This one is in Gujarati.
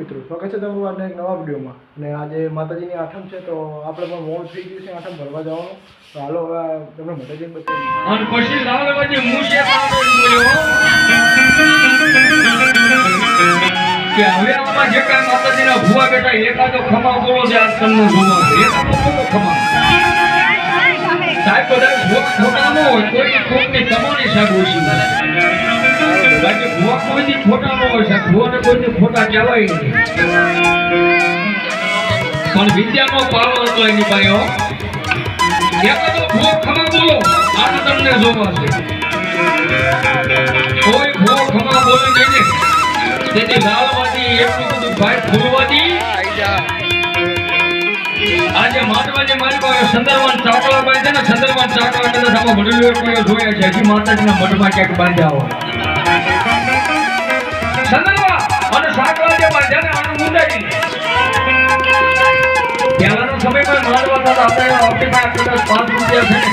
મિત્રો સ્વાગત છે તમારું આજના એક નવા વિડીયોમાં અને આજે માતાજીની આઠમ છે તો આપણે પણ મોડ થઈ ગયું છે આઠમ ભરવા જવાનું તો હાલો હવે તમને માતાજીને બતાવીએ અને પછી લાલવાજી મુશે બોલ્યો કે હવે આમાં જે કાંઈ માતાજીના ભુવા બેટા એકાદો ખમા બોલો છે આજ તમને જોવા એકાદો બોલો ખમા સાહેબ બધા ભુવા ખોટા ન હોય કોઈ કોકની કમાણી સાહેબ ઓછી બાકી ભુવા કોઈની ખોટા ન હોય સાહેબ ભુવાને કોઈની ખોટા કહેવાય નહીં પણ વિદ્યાનો પાલો હતો એની પાસે એકાદો ભુવો ખમા બોલો આજ તમને જોવા છે કોઈ ભુવો ખમા બોલે નહીં તેથી લાલવાજી એટલું બધું ભાઈ ફૂલવાજી આજે માનવાજી મારી પાસે સંદરવાન ચાકલા બાંધે છે ને સંદરવાન ચાકલા કદાચ આમાં વડીલો કોઈ જોયા છે હજી માતાજીના મઠમાં ક્યાંક બાંધ્યા હોય સંદરવા અને ચાકલા જે બાંધ્યા ને આનું મુંડાજી પહેલાનો સમયમાં માનવા હતા આપણે આપણી પાસે કદાચ 5 રૂપિયા છે ને